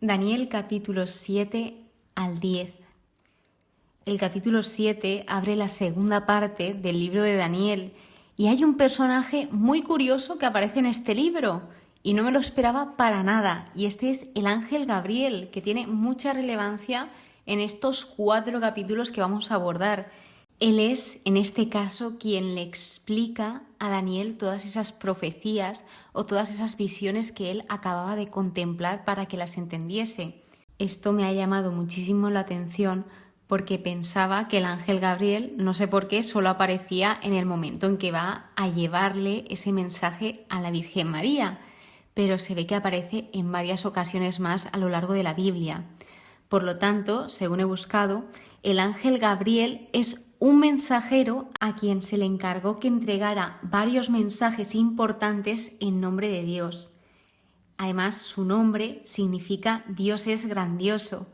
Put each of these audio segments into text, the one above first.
Daniel capítulos 7 al 10. El capítulo 7 abre la segunda parte del libro de Daniel y hay un personaje muy curioso que aparece en este libro y no me lo esperaba para nada, y este es el ángel Gabriel, que tiene mucha relevancia en estos 4 capítulos que vamos a abordar. Él es, en este caso, quien le explica a Daniel todas esas profecías o todas esas visiones que él acababa de contemplar para que las entendiese. Esto me ha llamado muchísimo la atención porque pensaba que el ángel Gabriel, no sé por qué, solo aparecía en el momento en que va a llevarle ese mensaje a la Virgen María, pero se ve que aparece en varias ocasiones más a lo largo de la Biblia. Por lo tanto, según he buscado, el ángel Gabriel es un mensajero a quien se le encargó que entregara varios mensajes importantes en nombre de Dios. Además, su nombre significa Dios es grandioso,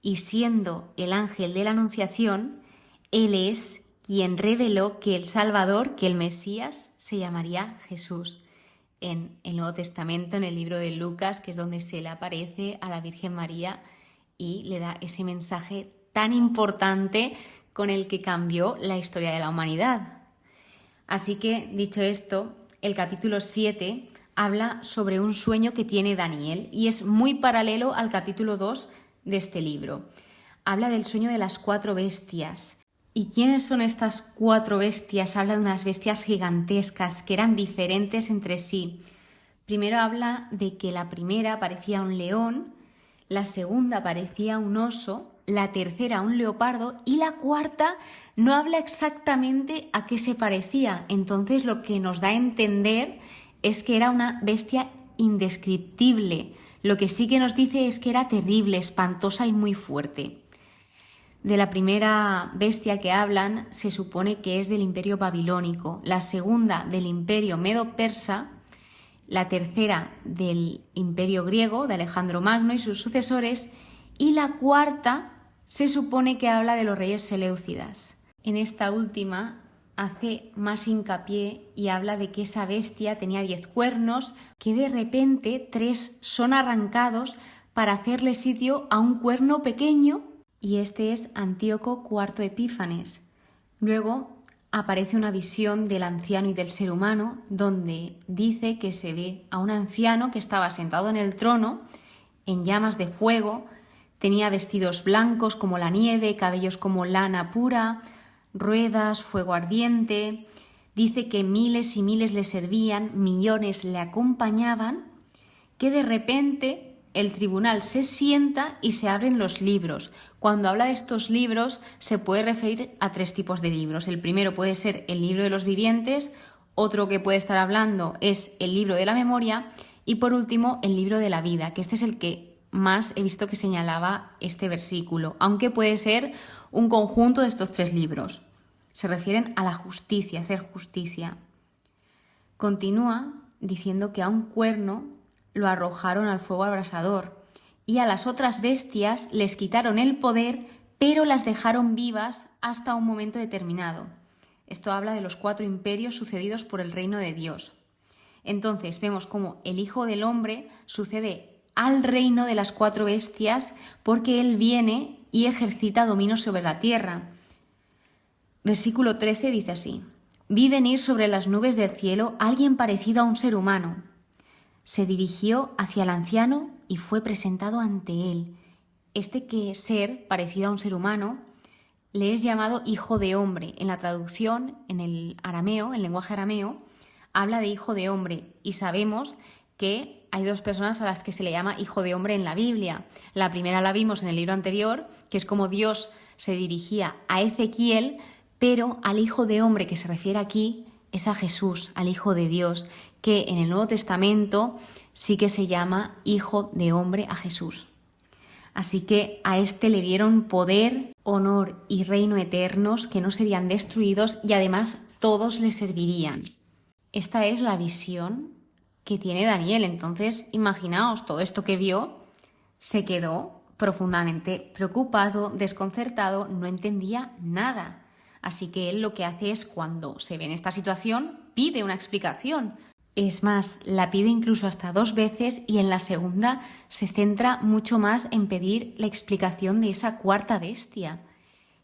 y siendo el ángel de la Anunciación, él es quien reveló que el Salvador, que el Mesías, se llamaría Jesús. En el Nuevo Testamento, en el libro de Lucas, que es donde se le aparece a la Virgen María y le da ese mensaje tan importante con el que cambió la historia de la humanidad. Así que, dicho esto, el capítulo 7 habla sobre un sueño que tiene Daniel y es muy paralelo al capítulo 2 de este libro. Habla del sueño de las 4 bestias. ¿Y quiénes son estas 4 bestias? Habla de unas bestias gigantescas que eran diferentes entre sí. Primero habla de que la primera parecía un león, la segunda parecía un oso, la tercera un leopardo y la cuarta no habla exactamente a qué se parecía. Entonces lo que nos da a entender es que era una bestia indescriptible. Lo que sí que nos dice es que era terrible, espantosa y muy fuerte. De la primera bestia que hablan se supone que es del imperio babilónico, la segunda del imperio medo-persa, la tercera del imperio griego de Alejandro Magno y sus sucesores, y la cuarta se supone que habla de los reyes seleucidas. En esta última hace más hincapié y habla de que esa bestia tenía 10 cuernos, que de repente 3 son arrancados para hacerle sitio a un cuerno pequeño, y este es Antíoco IV Epífanes. Luego aparece una visión del anciano y del ser humano, donde dice que se ve a un anciano que estaba sentado en el trono, en llamas de fuego, tenía vestidos blancos como la nieve, cabellos como lana pura, ruedas, fuego ardiente. Dice que miles y miles le servían, millones le acompañaban, que de repente el tribunal se sienta y se abren los libros. Cuando habla de estos libros se puede referir a 3 tipos de libros. El primero puede ser el libro de los vivientes, otro que puede estar hablando es el libro de la memoria y por último el libro de la vida, que este es el que más he visto que señalaba este versículo, aunque puede ser un conjunto de estos 3 libros. Se refieren a la justicia, hacer justicia. Continúa diciendo que a un cuerno lo arrojaron al fuego abrasador y a las otras bestias les quitaron el poder, pero las dejaron vivas hasta un momento determinado. Esto habla de los 4 imperios sucedidos por el reino de Dios. Entonces vemos cómo el Hijo del Hombre sucede al reino de las 4 bestias porque él viene y ejercita dominio sobre la tierra. Versículo 13 dice así: vi venir sobre las nubes del cielo alguien parecido a un ser humano. Se dirigió hacia el anciano y fue presentado ante él. Este ser parecido a un ser humano le es llamado Hijo de Hombre. En la traducción, en el arameo, en el lenguaje arameo, habla de Hijo de Hombre y sabemos que hay 2 personas a las que se le llama Hijo de Hombre en la Biblia. La primera la vimos en el libro anterior, que es como Dios se dirigía a Ezequiel, pero al Hijo de Hombre que se refiere aquí es a Jesús, al Hijo de Dios, que en el Nuevo Testamento sí que se llama Hijo de Hombre a Jesús. Así que a este le dieron poder, honor y reino eternos que no serían destruidos y además todos le servirían. Esta es la visión que tiene Daniel. Entonces, imaginaos, todo esto que vio, se quedó profundamente preocupado, desconcertado, no entendía nada. Así que él lo que hace es, cuando se ve en esta situación, pide una explicación. Es más, la pide incluso hasta 2 veces y en la segunda se centra mucho más en pedir la explicación de esa cuarta bestia.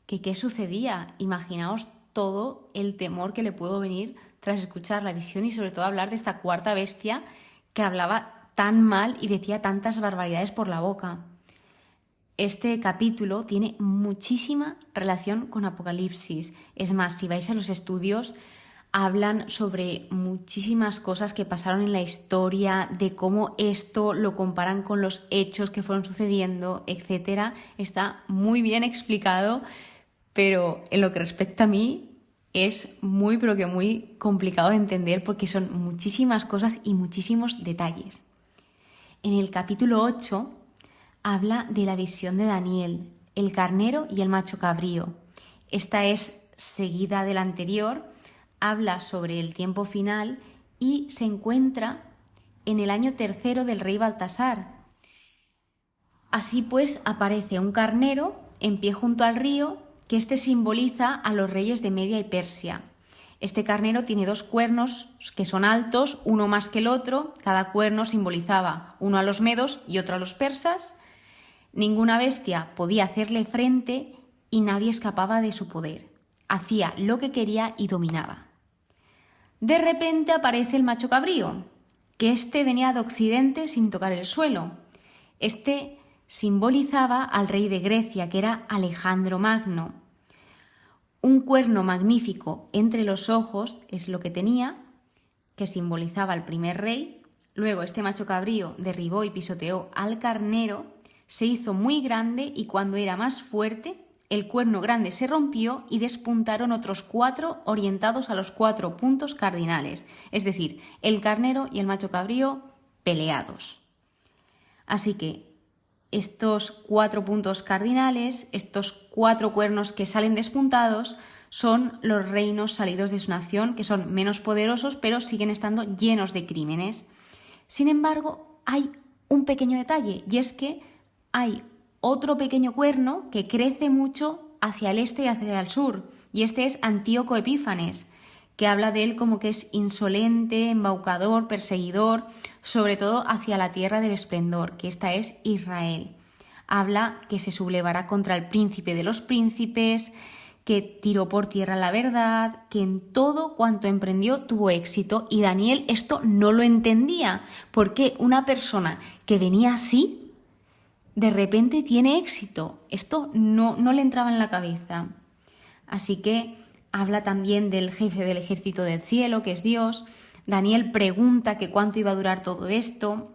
¿Qué sucedía? Imaginaos todo el temor que le pudo venir tras escuchar la visión y sobre todo hablar de esta cuarta bestia que hablaba tan mal y decía tantas barbaridades por la boca. Este capítulo tiene muchísima relación con Apocalipsis. Es más, si vais a los estudios, hablan sobre muchísimas cosas que pasaron en la historia, de cómo esto lo comparan con los hechos que fueron sucediendo, etc. Está muy bien explicado, pero en lo que respecta a mí es muy, pero que muy complicado de entender porque son muchísimas cosas y muchísimos detalles. En el capítulo 8 habla de la visión de Daniel, el carnero y el macho cabrío. Esta es seguida de la anterior, habla sobre el tiempo final y se encuentra en el año 3 del rey Baltasar. Así pues aparece un carnero en pie junto al río, que este simboliza a los reyes de Media y Persia. Este carnero tiene 2 cuernos que son altos, uno más que el otro. Cada cuerno simbolizaba uno a los medos y otro a los persas. Ninguna bestia podía hacerle frente y nadie escapaba de su poder. Hacía lo que quería y dominaba. De repente aparece el macho cabrío, que este venía de occidente sin tocar el suelo. Este simbolizaba al rey de Grecia, que era Alejandro Magno. Un cuerno magnífico entre los ojos es lo que tenía, que simbolizaba al primer rey. Luego este macho cabrío derribó y pisoteó al carnero, se hizo muy grande y cuando era más fuerte, el cuerno grande se rompió y despuntaron otros 4 orientados a los 4 puntos cardinales, es decir, el carnero y el macho cabrío peleados. Así que estos 4 puntos cardinales, estos 4 cuernos que salen despuntados, son los reinos salidos de su nación, que son menos poderosos, pero siguen estando llenos de crímenes. Sin embargo, hay un pequeño detalle, y es que hay otro pequeño cuerno que crece mucho hacia el este y hacia el sur, y este es Antíoco Epífanes, que habla de él como que es insolente, embaucador, perseguidor, sobre todo hacia la tierra del esplendor, que esta es Israel. Habla que se sublevará contra el príncipe de los príncipes, que tiró por tierra la verdad, que en todo cuanto emprendió tuvo éxito, y Daniel esto no lo entendía, porque una persona que venía así, de repente tiene éxito. Esto no le entraba en la cabeza. Así que habla también del jefe del ejército del cielo, que es Dios. Daniel pregunta que cuánto iba a durar todo esto.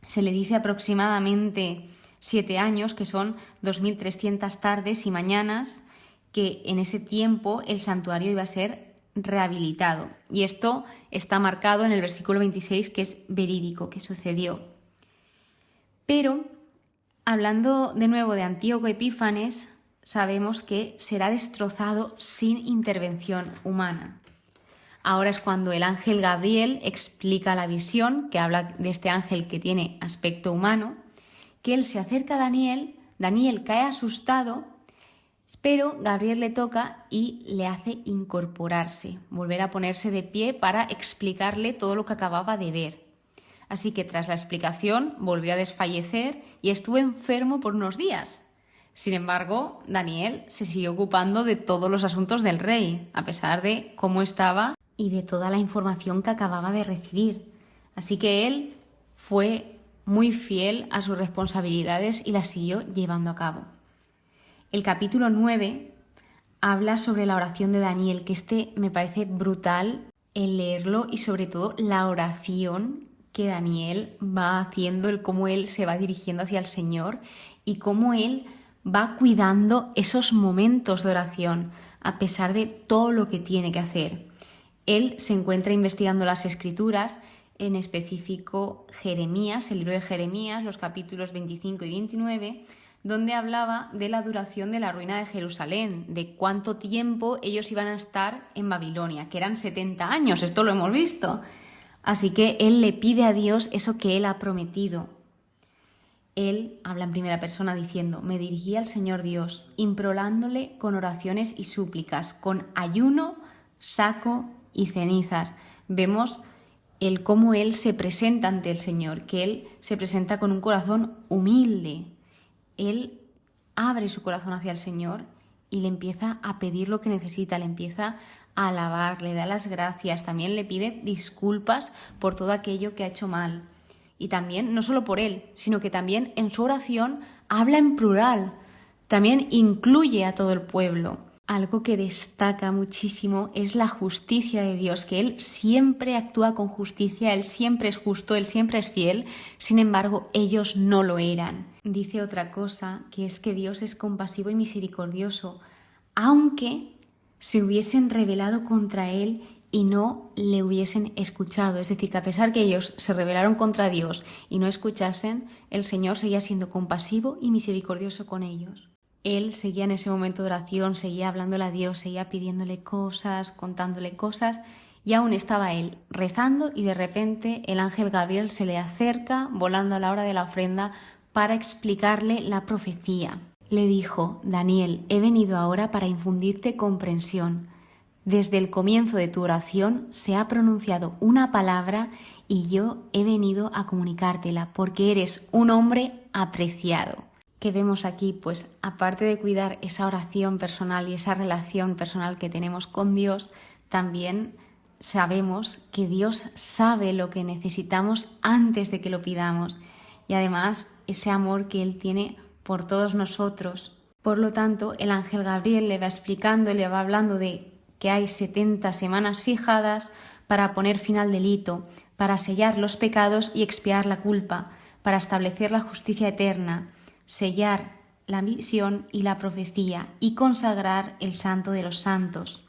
Se le dice aproximadamente 7 años, que son 2300 tardes y mañanas, que en ese tiempo el santuario iba a ser rehabilitado. Y esto está marcado en el versículo 26, que es verídico, que sucedió. Pero hablando de nuevo de Antíoco Epífanes, sabemos que será destrozado sin intervención humana. Ahora es cuando el ángel Gabriel explica la visión, que habla de este ángel que tiene aspecto humano, que él se acerca a Daniel, Daniel cae asustado, pero Gabriel le toca y le hace incorporarse, volver a ponerse de pie para explicarle todo lo que acababa de ver. Así que tras la explicación volvió a desfallecer y estuvo enfermo por unos días. Sin embargo, Daniel se siguió ocupando de todos los asuntos del rey, a pesar de cómo estaba y de toda la información que acababa de recibir. Así que él fue muy fiel a sus responsabilidades y las siguió llevando a cabo. El capítulo 9 habla sobre la oración de Daniel, que este me parece brutal el leerlo y sobre todo la oración que Daniel va haciendo, el cómo él se va dirigiendo hacia el Señor y cómo él va cuidando esos momentos de oración a pesar de todo lo que tiene que hacer. Él se encuentra investigando las Escrituras, en específico Jeremías, el libro de Jeremías, los capítulos 25 y 29, donde hablaba de la duración de la ruina de Jerusalén, de cuánto tiempo ellos iban a estar en Babilonia, que eran 70 años, esto lo hemos visto. Así que él le pide a Dios eso que él ha prometido. Él habla en primera persona diciendo: me dirigí al Señor Dios, implorándole con oraciones y súplicas, con ayuno, saco y cenizas. Vemos el cómo él se presenta ante el Señor, que él se presenta con un corazón humilde. Él abre su corazón hacia el Señor y le empieza a pedir lo que necesita, le empieza a alabar, le da las gracias, también le pide disculpas por todo aquello que ha hecho mal. Y también, no solo por él, sino que también en su oración habla en plural, también incluye a todo el pueblo. Algo que destaca muchísimo es la justicia de Dios, que Él siempre actúa con justicia, Él siempre es justo, Él siempre es fiel, sin embargo, ellos no lo eran. Dice otra cosa, que es que Dios es compasivo y misericordioso, aunque se hubiesen rebelado contra Él y no le hubiesen escuchado. Es decir, que a pesar que ellos se rebelaron contra Dios y no escuchasen, el Señor seguía siendo compasivo y misericordioso con ellos. Él seguía en ese momento de oración, seguía hablándole a Dios, seguía pidiéndole cosas, contándole cosas, y aún estaba él rezando y de repente el ángel Gabriel se le acerca volando a la hora de la ofrenda para explicarle la profecía. Le dijo: Daniel, he venido ahora para infundirte comprensión. Desde el comienzo de tu oración se ha pronunciado una palabra y yo he venido a comunicártela porque eres un hombre apreciado. Que vemos aquí, pues aparte de cuidar esa oración personal y esa relación personal que tenemos con Dios, también sabemos que Dios sabe lo que necesitamos antes de que lo pidamos y además ese amor que Él tiene por todos nosotros. Por lo tanto, el ángel Gabriel le va explicando, le va hablando de que hay 70 semanas fijadas para poner fin al delito, para sellar los pecados y expiar la culpa, para establecer la justicia eterna, sellar la visión y la profecía y consagrar el santo de los santos.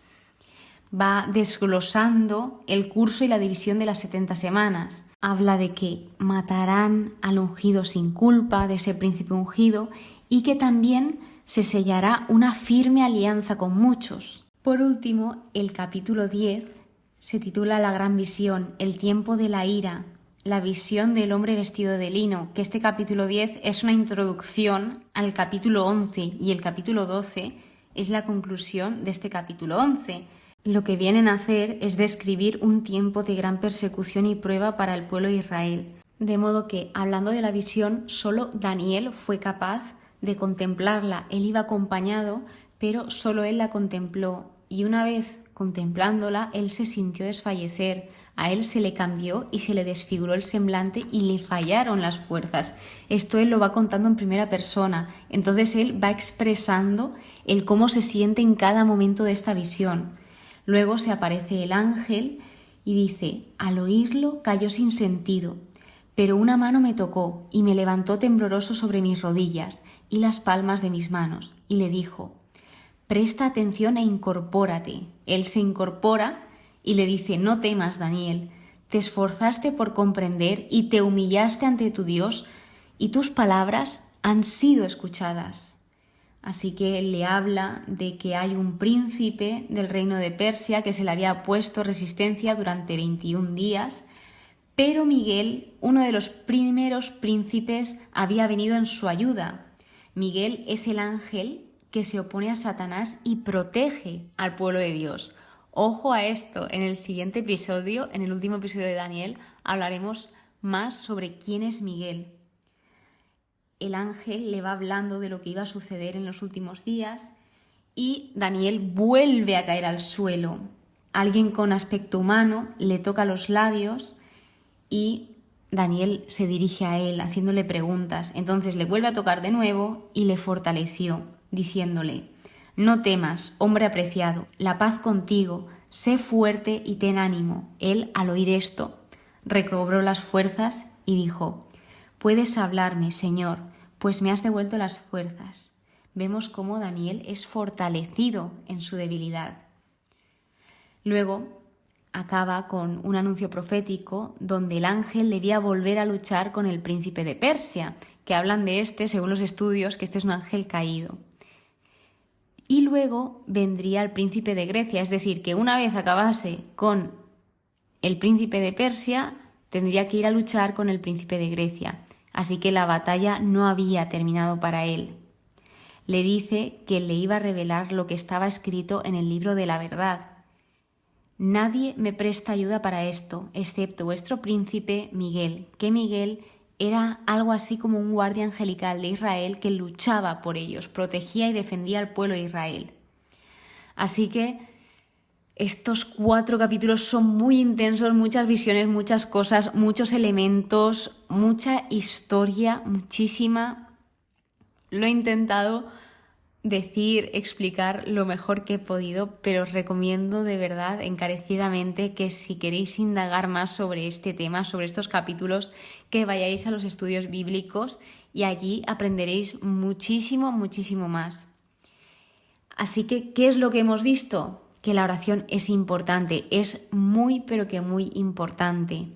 Va desglosando el curso y la división de las 70 semanas. Habla de que matarán al ungido sin culpa, de ese príncipe ungido, y que también se sellará una firme alianza con muchos. Por último, el capítulo 10 se titula La gran visión, el tiempo de la ira, la visión del hombre vestido de lino, que este capítulo 10 es una introducción al capítulo 11 y el capítulo 12 es la conclusión de este capítulo 11. Lo que vienen a hacer es describir un tiempo de gran persecución y prueba para el pueblo de Israel. De modo que, hablando de la visión, solo Daniel fue capaz de contemplarla. Él iba acompañado, pero solo él la contempló. Y una vez contemplándola, él se sintió desfallecer. A él se le cambió y se le desfiguró el semblante y le fallaron las fuerzas. Esto él lo va contando en primera persona. Entonces él va expresando el cómo se siente en cada momento de esta visión. Luego se aparece el ángel y dice: al oírlo cayó sin sentido, pero una mano me tocó y me levantó tembloroso sobre mis rodillas y las palmas de mis manos, y le dijo: presta atención e incorpórate. Él se incorpora y le dice: no temas, Daniel, te esforzaste por comprender y te humillaste ante tu Dios y tus palabras han sido escuchadas. Así que él le habla de que hay un príncipe del reino de Persia que se le había puesto resistencia durante 21 días, pero Miguel, uno de los primeros príncipes, había venido en su ayuda. Miguel es el ángel que se opone a Satanás y protege al pueblo de Dios. Ojo a esto, en el siguiente episodio, en el último episodio de Daniel, hablaremos más sobre quién es Miguel. El ángel le va hablando de lo que iba a suceder en los últimos días y Daniel vuelve a caer al suelo. Alguien con aspecto humano le toca los labios y Daniel se dirige a él haciéndole preguntas. Entonces le vuelve a tocar de nuevo y le fortaleció, diciéndole: no temas, hombre apreciado, la paz contigo, sé fuerte y ten ánimo. Él, al oír esto, recobró las fuerzas y dijo: puedes hablarme, Señor, pues me has devuelto las fuerzas. Vemos cómo Daniel es fortalecido en su debilidad. Luego acaba con un anuncio profético donde el ángel debía volver a luchar con el príncipe de Persia, que hablan de según los estudios, que este es un ángel caído. Y luego vendría el príncipe de Grecia, es decir, que una vez acabase con el príncipe de Persia, tendría que ir a luchar con el príncipe de Grecia. Así que la batalla no había terminado para él. Le dice que le iba a revelar lo que estaba escrito en el libro de la verdad. Nadie me presta ayuda para esto, excepto vuestro príncipe Miguel, que Miguel era algo así como un guardia angelical de Israel que luchaba por ellos, protegía y defendía al pueblo de Israel. Así que estos 4 capítulos son muy intensos, muchas visiones, muchas cosas, muchos elementos, mucha historia, muchísima. Lo he intentado decir, explicar lo mejor que he podido, pero os recomiendo de verdad encarecidamente que si queréis indagar más sobre este tema, sobre estos capítulos, que vayáis a los estudios bíblicos y allí aprenderéis muchísimo, muchísimo más. Así que, ¿qué es lo que hemos visto? Que la oración es importante, es muy, pero que muy importante.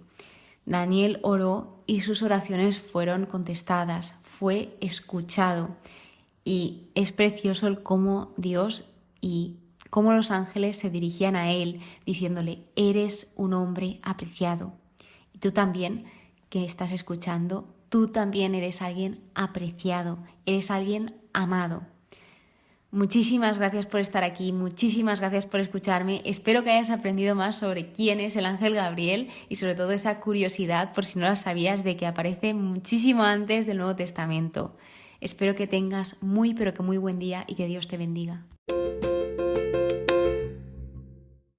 Daniel oró y sus oraciones fueron contestadas, fue escuchado. Y es precioso el cómo Dios y cómo los ángeles se dirigían a él diciéndole: eres un hombre apreciado. Y tú también, que estás escuchando, tú también eres alguien apreciado, eres alguien amado. Muchísimas gracias por estar aquí, muchísimas gracias por escucharme. Espero que hayas aprendido más sobre quién es el ángel Gabriel y sobre todo esa curiosidad, por si no la sabías, de que aparece muchísimo antes del Nuevo Testamento. Espero que tengas muy pero que muy buen día y que Dios te bendiga.